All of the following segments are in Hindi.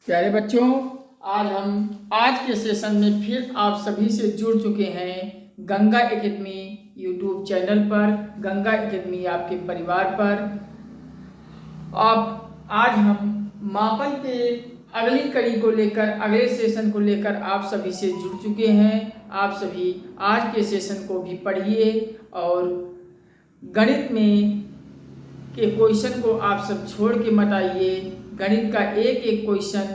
प्यारे बच्चों, आज के सेशन में फिर आप सभी से जुड़ चुके हैं गंगा एकेडमी यूट्यूब चैनल पर, गंगा एकेडमी आपके परिवार पर। अब आज हम मापन के अगली कड़ी को लेकर, अगले सेशन को लेकर आप सभी से जुड़ चुके हैं। आप सभी आज के सेशन को भी पढ़िए और गणित में के क्वेश्चन को आप सब छोड़ के मत आइए। गणित का एक एक क्वेश्चन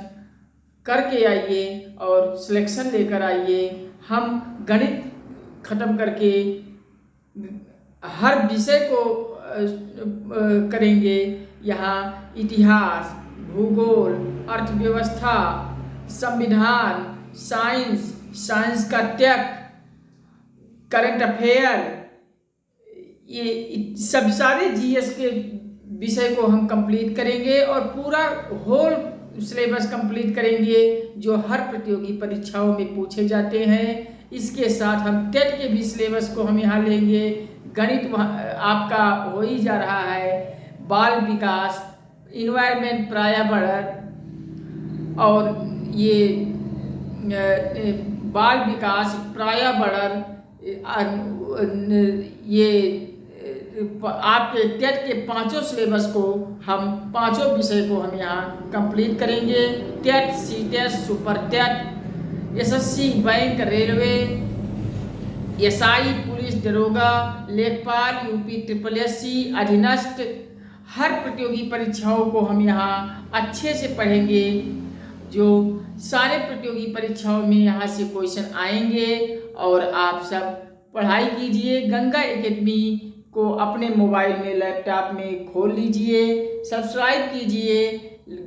करके आइए और सिलेक्शन लेकर आइए। हम गणित खत्म करके हर विषय को करेंगे। यहाँ इतिहास, भूगोल, अर्थव्यवस्था, संविधान, साइंस का तर्क, करंट अफेयर, ये सब सारे जीएस के विषय को हम कंप्लीट करेंगे और पूरा होल सिलेबस कंप्लीट करेंगे जो हर प्रतियोगी परीक्षाओं में पूछे जाते हैं। इसके साथ हम टेट के भी सिलेबस को हम यहाँ लेंगे। गणित आपका हो ही जा रहा है। बाल विकास, इन्वायरमेंट, पर्यावरण और ये बाल विकास, पर्यावरण, ये आपके टेट के पांचों सिलेबस को हम पांचों विषय को हम यहाँ कंप्लीट करेंगे। TET, CTET, super TET, SSC, bank, railway, SI, police, दरोगा, लेखपाल, यूपी ट्रिपल अधीनस्थ, हर प्रतियोगी परीक्षाओं को हम यहाँ अच्छे से पढ़ेंगे। जो सारे प्रतियोगी परीक्षाओं में यहाँ से क्वेश्चन आएंगे और आप सब पढ़ाई कीजिए। गंगा एकेडमी को अपने मोबाइल में, लैपटॉप में खोल लीजिए, सब्सक्राइब कीजिए,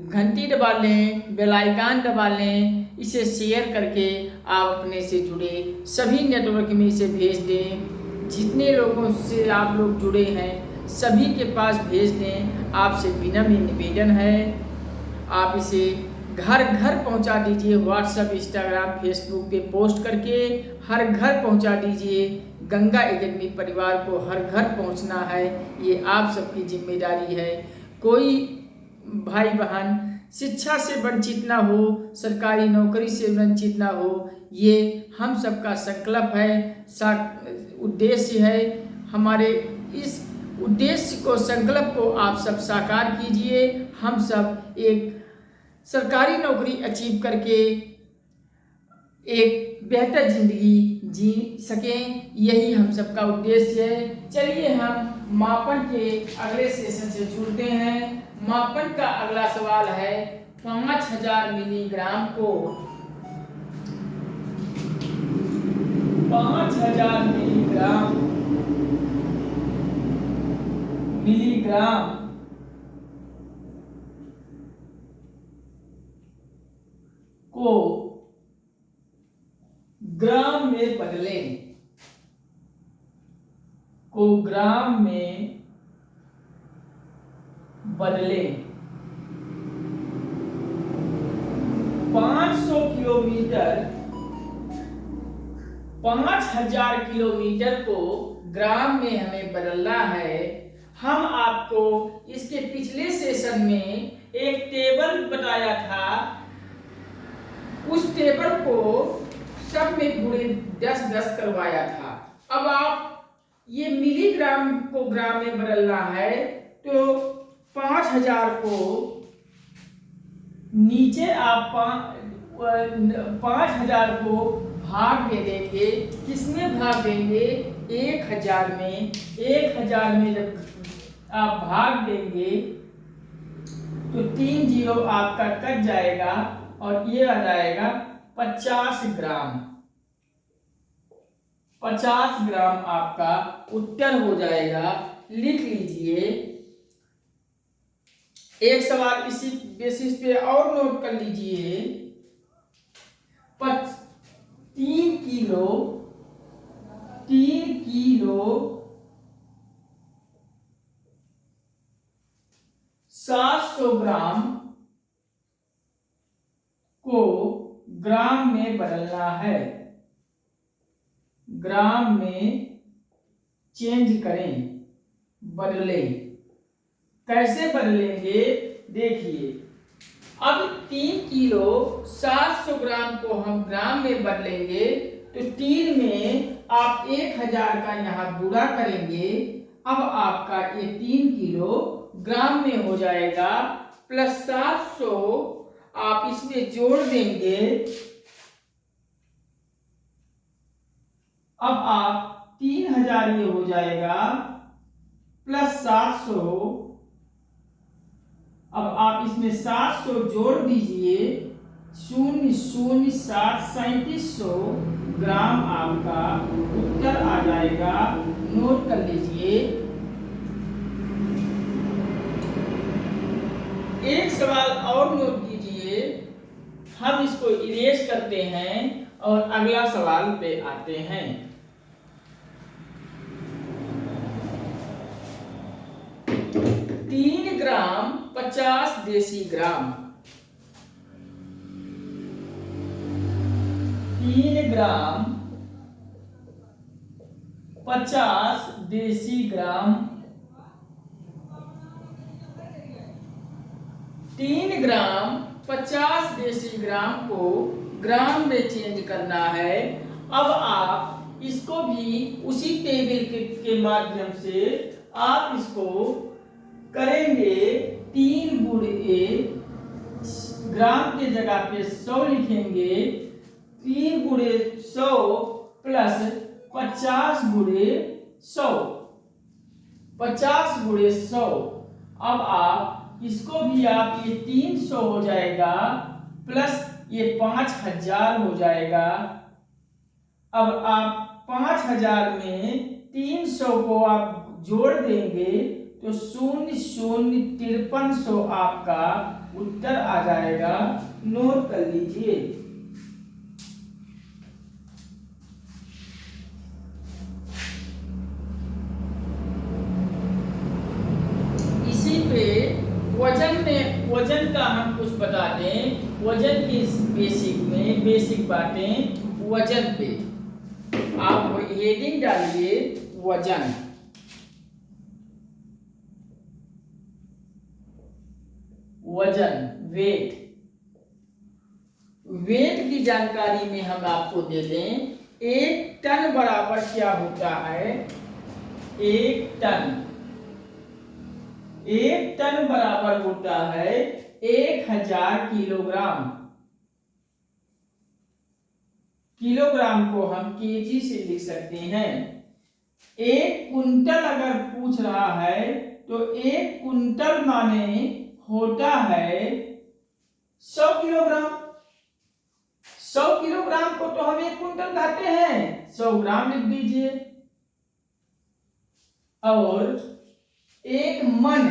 घंटी दबा लें, बेल आइकन दबा लें, इसे शेयर करके आप अपने से जुड़े सभी नेटवर्क में इसे भेज दें। जितने लोगों से आप लोग जुड़े हैं सभी के पास भेज दें। आपसे विनम्र निवेदन है, आप इसे घर घर पहुंचा दीजिए। व्हाट्सएप, इंस्टाग्राम, फेसबुक पे पोस्ट करके हर घर पहुंचा दीजिए। गंगा एकेडमी परिवार को हर घर पहुंचना है, ये आप सबकी जिम्मेदारी है। कोई भाई बहन शिक्षा से वंचित ना हो, सरकारी नौकरी से वंचित ना हो, ये हम सबका संकल्प है, उद्देश्य है। हमारे इस उद्देश्य को, संकल्प को आप सब साकार कीजिए। हम सब एक सरकारी नौकरी अचीव करके एक बेहतर जिंदगी जी सकें, यही हम सबका उद्देश्य है। चलिए हम मापन के अगले सेशन से जुड़ते हैं। मापन का अगला सवाल है 5000 मिलीग्राम को 5000 मिलीग्राम को ग्राम में बदलें, को ग्राम में बदलें। 500 किलोमीटर, 5000 किलोमीटर को ग्राम में हमें बदलना है। हम आपको इसके पिछले सेशन में एक टेबल बताया था, उस टेबल को सब में गुणे 10-10 करवाया था। अब आप ये मिलीग्राम को ग्राम में बदलना है तो 5000 को नीचे आप 5000 को भाग दे देंगे। किसमें भाग देंगे? 1000 में। 1000 में जब आप भाग देंगे तो 3 जीरो आपका कट जाएगा और ये आ जाएगा 50 ग्राम। 50 ग्राम आपका उत्तर हो जाएगा। लिख लीजिए। एक सवाल इसी बेसिस पे और नोट कर लीजिए। 3 किलो 700 ग्राम को ग्राम में बदलना है। ग्राम में चेंज करें, बदलें। कैसे बदलेंगे देखिए। अब 3 किलो 700 ग्राम को हम ग्राम में बदलेंगे तो 3 में आप 1000 का यहाँ गुणा करेंगे। अब आपका ये 3 किलो ग्राम में हो जाएगा, प्लस 700 आप इसमें जोड़ देंगे। अब आप 3000 ये हो जाएगा, प्लस 700। अब आप इसमें 700 जोड़ दीजिए, 0.007 ग्राम आपका उत्तर आ जाएगा। नोट कर लीजिए। एक सवाल और नोट कीजिए, हम इसको इरेज करते हैं और अगला सवाल पे आते हैं। 3 ग्राम 50 डेसीग्राम, 3 ग्राम 50 डेसीग्राम, 3 ग्राम 50 डेसीग्राम को ग्राम में चेंज करना है। अब आप इसको भी उसी टेबल के माध्यम से आप इसको करेंगे। 3 गुणे ग्राम के जगह पे 100 लिखेंगे। 3 गुणे 100 प्लस 50 गुणे 100, 50 गुणे 100। अब आप इसको भी आप ये 300 हो जाएगा, प्लस ये 5000 हो जाएगा। अब आप 5000 में 300 को आप जोड़ देंगे तो 0.053 आपका उत्तर आ जाएगा। नोट कर लीजिए। इसी पे वजन का हम कुछ बता दें। वजन की बेसिक बातें वजन पे आप हेडिंग डालिए, वजन। वजन, वेट। वेट की जानकारी में हम आपको दे दें, 1 टन बराबर क्या होता है। 1 टन, 1 टन बराबर होता है 1000 किलोग्राम। किलोग्राम को हम केजी से लिख सकते हैं। 1 कुंटल अगर पूछ रहा है तो 1 कुंटल माने होता है 100 किलोग्राम। 100 किलोग्राम को तो हम 1 कुंटल कहते हैं, 100 ग्राम लिख दीजिए। और 1 मन,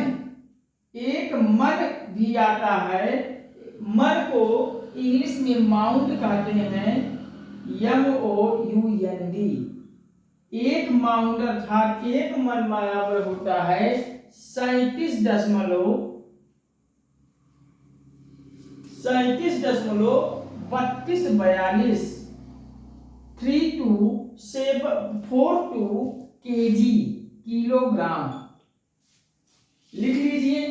1 मन भी आता है। मन को इंग्लिश में माउंड कहते हैं, MOUND। 1 माउंड अर्थात 1 मन बराबर होता है 37.32 3242 केजी, किलोग्राम। लिख लीजिए।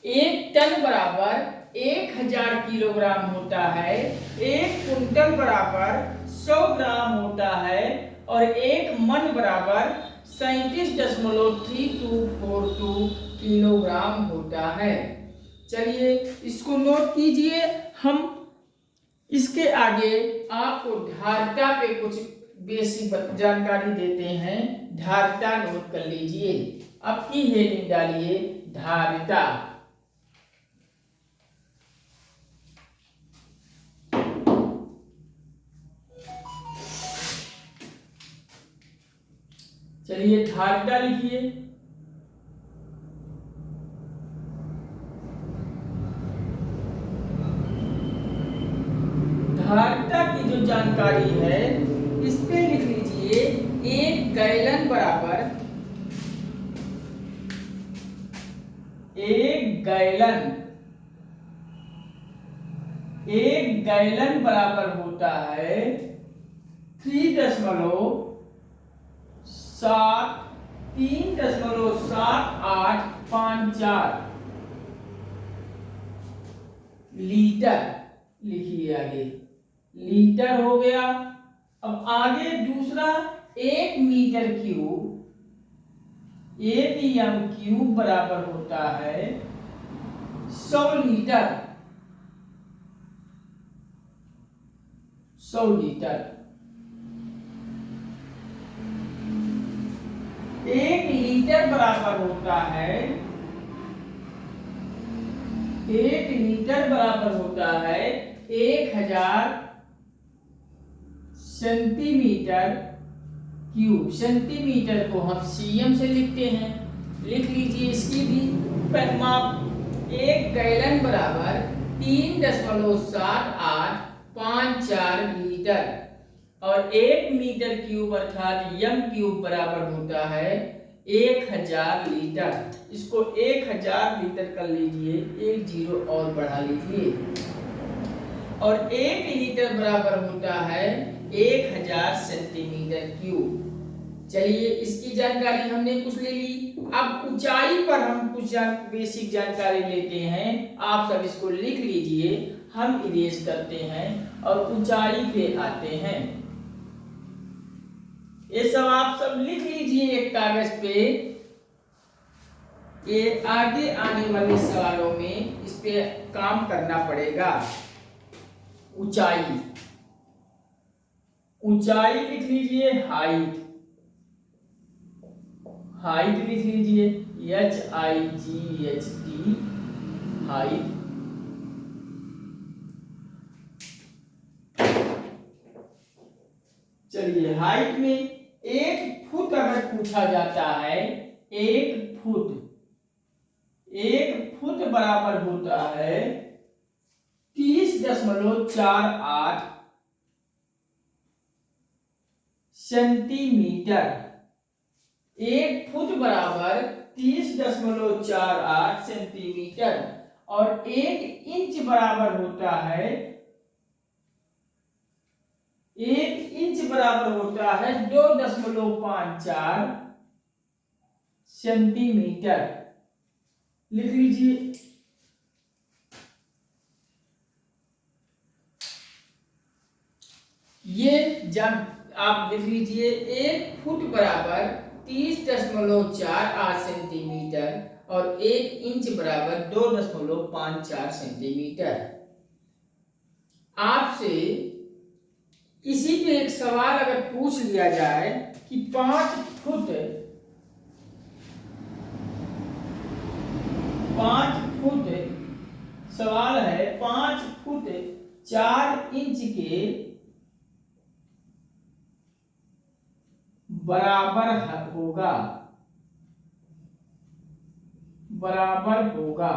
1 टन बराबर 1000 किलोग्राम होता है। 1 कुंटल बराबर 100 ग्राम होता है और 1 मन बराबर 37.3242 किलोग्राम होता है। चलिए इसको नोट कीजिए। हम इसके आगे आपको धारिता पे कुछ बेसिक जानकारी देते हैं। धारिता नोट कर लीजिए। आपकी हेडिंग डालिए, धारिता। चलिए धारिता लिखिए। धारिता की जो जानकारी है इस पे लिख लीजिए, 1 गैलन बराबर 1 गैलन बराबर होता है 3.7854 लीटर लिखिए आगे, लीटर हो गया। अब आगे दूसरा 1 मीटर क्यूब, 1 m क्यूब बराबर होता है 100 लीटर, 100 लीटर। 1 लीटर बराबर होता है, 1 लीटर बराबर होता है 1000 सेंटीमीटर क्यूब। सेंटीमीटर को हम सीएम से लिखते हैं, लिख लीजिए इसकी भी परिमाप। 1 गैलन बराबर 3.7854 लीटर और 1 मीटर क्यूब अर्थात यम क्यूब बराबर होता है 1000 लीटर। इसको 1000 लीटर कर लीजिए, एक जीरो और बढ़ा लीजिए। और 1 लीटर बराबर होता है 1000 सेंटीमीटर क्यूब। चलिए इसकी जानकारी हमने कुछ ले ली। अब ऊंचाई पर हम कुछ बेसिक जानकारी लेते हैं। आप सब इसको लिख लीजिए, हम इरेज करते हैं और ऊंचाई पे आते हैं। ये सब आप सब लिख लीजिए एक कागज पे। ये आगे आने वाले सवालों में इस पे काम करना पड़ेगा। ऊंचाई, ऊंचाई लिख लीजिए, हाइट, हाइट लिख लीजिए HIGHT, हाइट। चलिए हाइट में 1 फुट अगर पूछा जाता है, 1 फुट, 1 फुट बराबर होता है 30.48 सेंटीमीटर। 1 फुट बराबर 30.48 सेंटीमीटर और 1 इंच बराबर होता है, 1 इंच बराबर होता है 2.54 सेंटीमीटर। लिख लीजिए। ये जब आप लिख लीजिए 1 फुट बराबर 30.48 सेंटीमीटर और 1 इंच बराबर 2.54 सेंटीमीटर। आपसे इसी पे एक सवाल अगर पूछ लिया जाए कि 5 फुट, 5 फुट सवाल है, 5 फुट 4 इंच के बराबर होगा, बराबर होगा।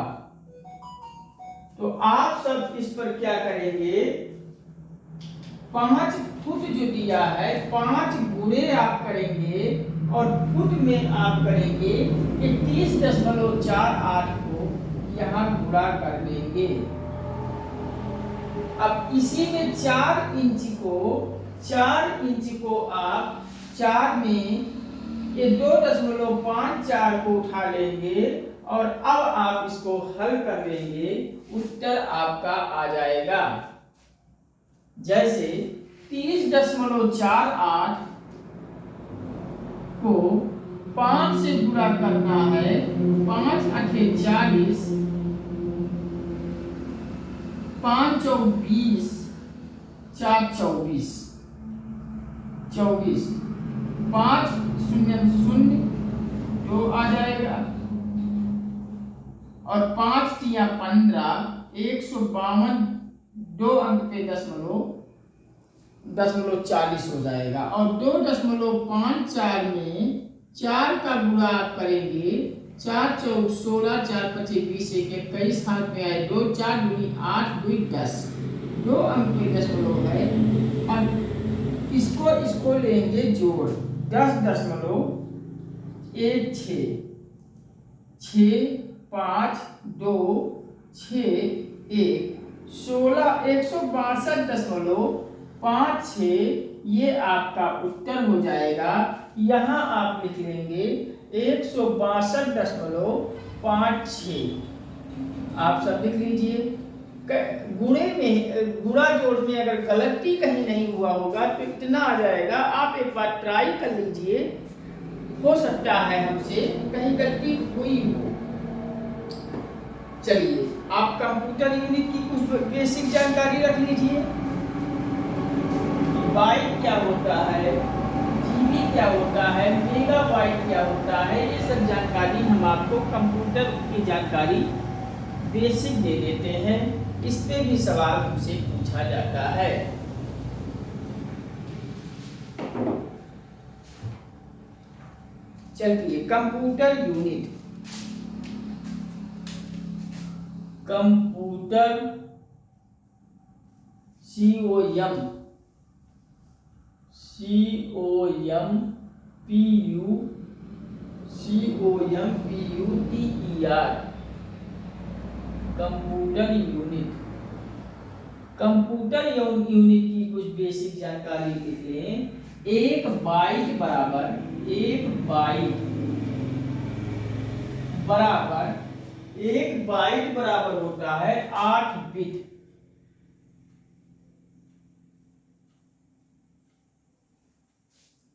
तो आप सब इस पर क्या करेंगे, 5 फुट जो दिया है 5 गुणे आप करेंगे और फुट में आप करेंगे 31.48 को यहाँ गुणा कर देंगे। अब इसी में 4 इंच को आप 4 में ये 2.54 को उठा लेंगे और अब आप इसको हल कर लेंगे, उत्तर आपका आ जाएगा। जैसे 30.48 को 5 से गुणा करना है, 5 8 40, 5 चौक 20, 4 24, 24, 5 0 0 2 आ जाएगा और 5 तिया 15, 152, 2 अंक पे दशमलव 40 हो जाएगा। और 2.54 में 4 का गुणा आप करेंगे, 4 चौक 16, 4 पचे 20, 1 21, हाथ में आए 2, 4 दूनी 8, 2 10, 2 अंक पे दशमलव है। और इसको लेंगे जोड़, 10.16, 6 5 2 6 1 16, 162.56 ये आपका उत्तर हो जाएगा। यहाँ आप लिख लेंगे 162.56। आप सब लिख लीजिए। गुणे में गुणा जोड़ में अगर गलती कहीं नहीं हुआ होगा तो इतना आ जाएगा। आप एक बार ट्राई कर लीजिए, हो सकता है हमसे कहीं गलती हुई हो। चलिए, आप कंप्यूटर यूनिट की कुछ बेसिक जानकारी रख लीजिए। बाइट क्या होता है, जीबी क्या होता है, मेगाबाइट क्या होता है, ये सब जानकारी हम आपको कंप्यूटर की जानकारी बेसिक दे देते हैं। इस पे भी सवाल हमसे पूछा जाता है। चलिए, computer unit, computer COM computer unit. Computer unit की कुछ बेसिक जानकारी लिख लें। एक बाइट बराबर होता है 8 बिट।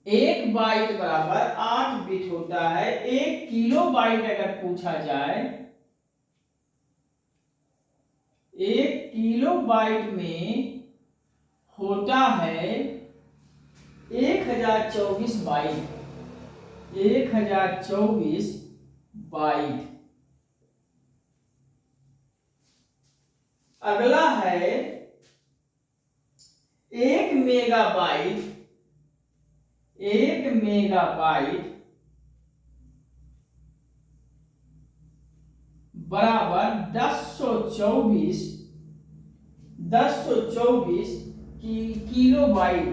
एक बाइट बराबर 8 बिट होता है। 1 किलो बाइट अगर पूछा जाए, 1 किलो बाइट में होता है 1024 बाइट। 1024 बाइट। अगला है 1 मेगाबाइट। 1 मेगाबाइट बराबर 1024 किलोबाइट।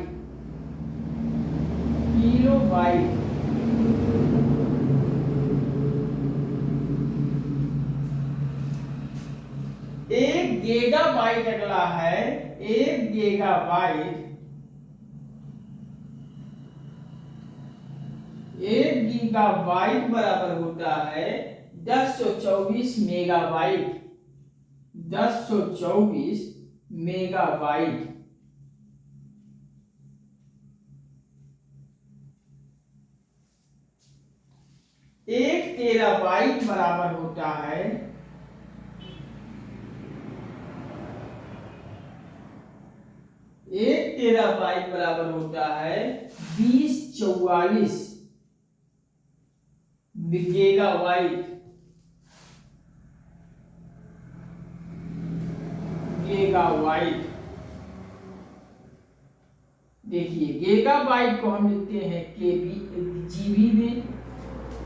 एक गीगाबाइट अगला है। 1 गीगाबाइट 1 गीगाबाइट बराबर होता है 1024 मेगाबाइट। 1024 मेगाबाइट। एक टेराबाइट बराबर होता है 1 टेराबाइट बराबर होता है 2044 गीगाबाइट। देखिए, गीगाबाइट को हम लिखते हैं केबी, जीबी में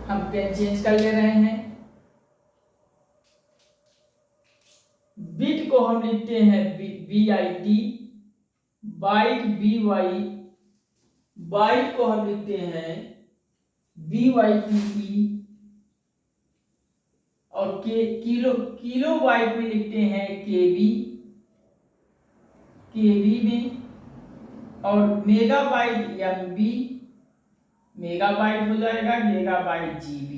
हम पेन चेंज कर ले रहे हैं। बिट को हम लिखते हैं BIT, बाइट BY, बाइट को हम लिखते हैं BYTE, और किलो बाइट में लिखते हैं केबी में, और मेगाबाइट MB, मेगाबाइट हो जाएगा, गीगाबाइट GB।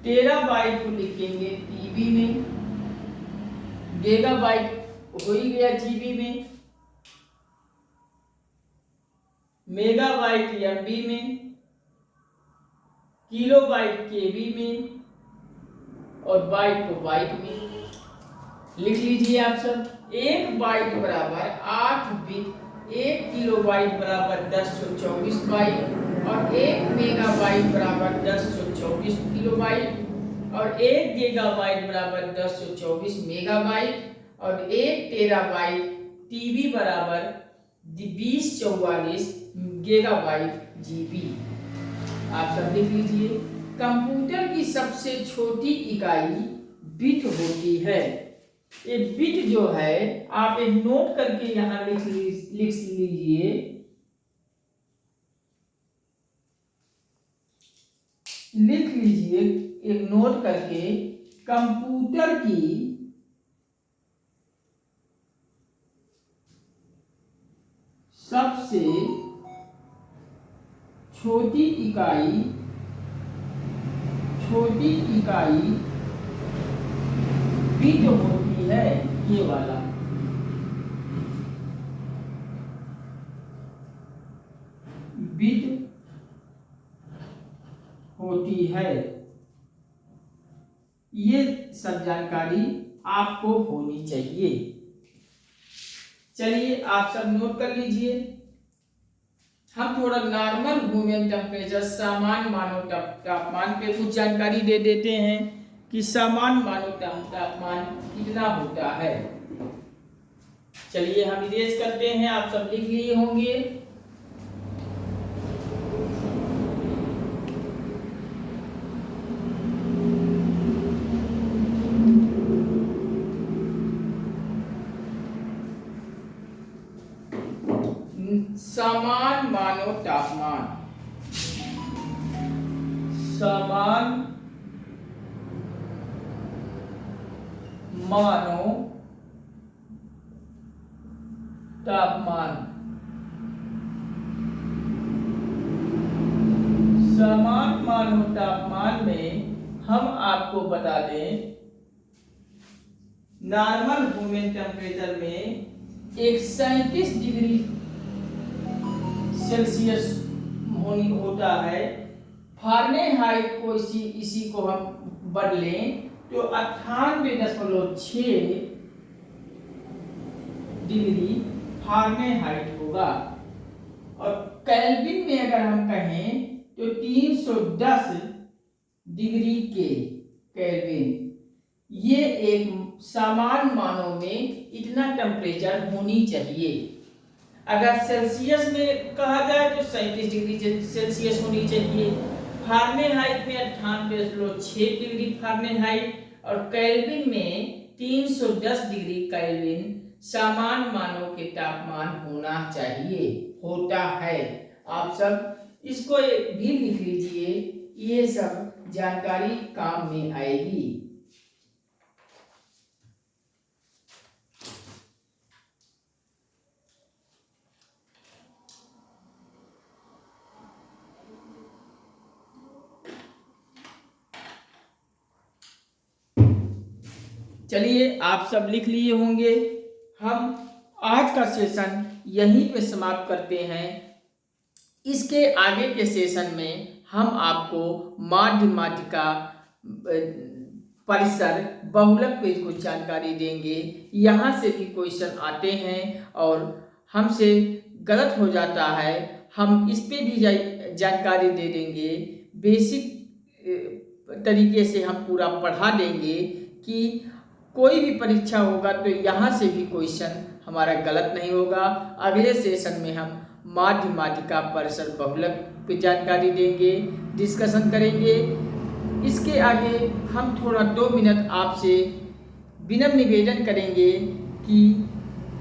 टेराबाइट को लिखेंगे TB में, गीगाबाइट हो ही गया GB में, मेगाबाइट MB में, किलोबाइट KB में, और बाइट को बाइट में। लिख लीजिए आप सब। 1 बाइट बराबर 8 बिट, 1 किलोबाइट बराबर 1024 बाइट, और 1 मेगाबाइट बराबर 1024 किलोबाइट, और 1 गीगाबाइट बराबर 1024 मेगाबाइट, और 1 टेराबाइट TB बराबर 2044 गीगाबाइट GB। आप सब लिख लीजिए। कंप्यूटर की सबसे छोटी इकाई बिट होती है। ये बिट जो है, आप एक नोट करके यहां लिख लीजिए। लिख लीजिए एक नोट करके, कंप्यूटर की सबसे छोटी इकाई बिट होती है, ये वाला विद होती है। ये सब जानकारी आपको होनी चाहिए। चलिए आप सब नोट कर लीजिए। हम थोड़ा नॉर्मल ह्यूमन टेम्परेचर, सामान्य मानव तापमान पे कुछ जानकारी दे देते हैं कि सामान्य मानव तापमान कितना होता है। चलिए हम इरेज करते हैं, आप सब लिख लिए होंगे। समान मानव तापमान, समान मानव तापमान, समान मानव तापमान में हम आपको बता दें, नॉर्मल ह्यूमन टेम्परेचर में एक 37 डिग्री सेल्सियस होता है। फारेनहाइट को इसी को हम बदलें तो 98.6 डिग्री फारेनहाइट होगा। और केल्विन में अगर हम कहें तो 310 डिग्री के केल्विन। ये एक सामान्य मानव में इतना टेम्परेचर होनी चाहिए। अगर सेल्सियस में कहा जाए तो 37 डिग्री सेल्सियस होनी चाहिए। फारेनहाइट में 98.6 डिग्री फारेनहाइट और केल्विन में 310 डिग्री केल्विन सामान्य मानव के तापमान होना चाहिए, होता है। आप सब इसको भी लिख लीजिए, ये सब जानकारी काम में आएगी। चलिए आप सब लिख लिए होंगे। हम आज का सेशन यहीं पे समाप्त करते हैं। इसके आगे के सेशन में हम आपको माध्य माध्यिका परिसर बहुलक पे कुछ जानकारी देंगे। यहाँ से भी क्वेश्चन आते हैं और हमसे गलत हो जाता है, हम इस पे भी जानकारी दे देंगे। बेसिक तरीके से हम पूरा पढ़ा देंगे कि कोई भी परीक्षा होगा तो यहाँ से भी क्वेश्चन हमारा गलत नहीं होगा। अगले सेशन में हम माध्य माध्यिका परिसर बहुलक पे जानकारी देंगे, डिस्कशन करेंगे। इसके आगे हम थोड़ा 2 मिनट आपसे विनम्र निवेदन करेंगे कि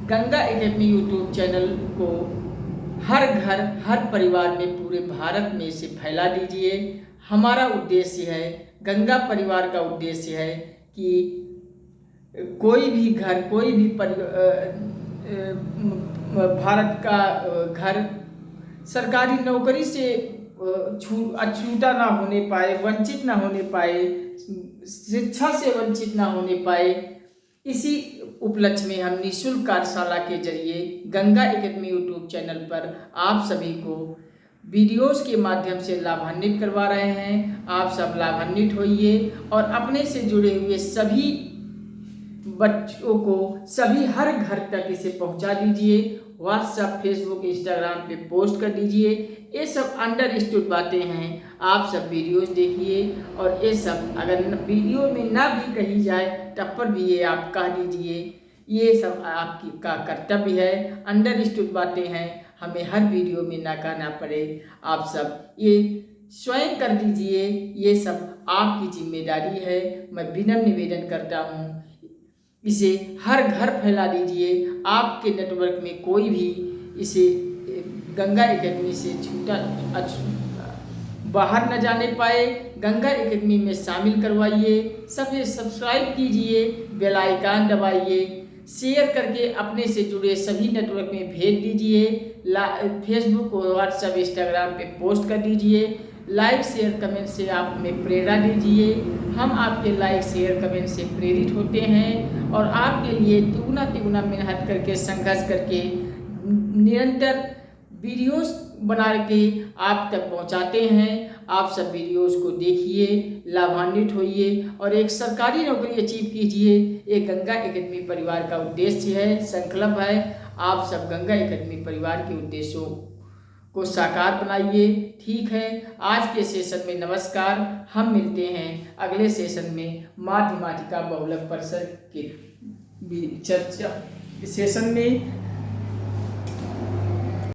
गंगा एकेडमी यूट्यूब चैनल को हर घर, हर परिवार में, पूरे भारत में इसे फैला दीजिए। हमारा उद्देश्य है, गंगा परिवार का उद्देश्य है कि कोई भी घर, कोई भी भारत का घर सरकारी नौकरी से अछूता ना होने पाए, वंचित ना होने पाए, शिक्षा से वंचित ना होने पाए। इसी उपलक्ष्य में हम निःशुल्क कार्यशाला के जरिए गंगा एकेडमी यूट्यूब चैनल पर आप सभी को वीडियोस के माध्यम से लाभान्वित करवा रहे हैं। आप सब लाभान्वित होइए और अपने से जुड़े हुए सभी बच्चों को, सभी हर घर तक इसे पहुंचा दीजिए। व्हाट्सएप, फेसबुक, इंस्टाग्राम पे पोस्ट कर दीजिए। ये सब अंडरस्टूड बातें हैं, आप सब वीडियोस देखिए। और ये सब अगर वीडियो में ना भी कही जाए तब पर भी ये आप कह दीजिए। ये सब आपकी का कर्तव्य है, अंडरस्टूड बातें हैं, हमें हर वीडियो में ना कहना पड़े। आप सब ये स्वयं कर दीजिए, ये सब आपकी जिम्मेदारी है। मैं विनम्र निवेदन करता हूँ, इसे हर घर फैला दीजिए। आपके नेटवर्क में कोई भी इसे गंगा एकेडमी से बाहर न जाने पाए, गंगा एकेडमी में शामिल करवाइए। सबसे सब्सक्राइब कीजिए, बेल आइकन दबाइए, शेयर करके अपने से जुड़े सभी नेटवर्क में भेज दीजिए। फेसबुक और व्हाट्सएप, इंस्टाग्राम पे पोस्ट कर दीजिए। लाइक शेयर कमेंट से आप हमें प्रेरणा दीजिए। हम आपके लाइक शेयर कमेंट से प्रेरित होते हैं और आपके लिए तिगुना तिगुना मेहनत करके, संघर्ष करके, निरंतर वीडियोस बना के आप तक पहुंचाते हैं। आप सब वीडियोस को देखिए, लाभान्वित होइए और एक सरकारी नौकरी अचीव कीजिए। ये गंगा एकेडमी परिवार का उद्देश्य है, संकल्प है। आप सब गंगा एकेडमी परिवार के उद्देश्यों को साकार बनाइए। ठीक है, आज के सेशन में नमस्कार। हम मिलते हैं अगले सेशन में माध्यमाटिका बहुलक परिसर के चर्चा सेशन में।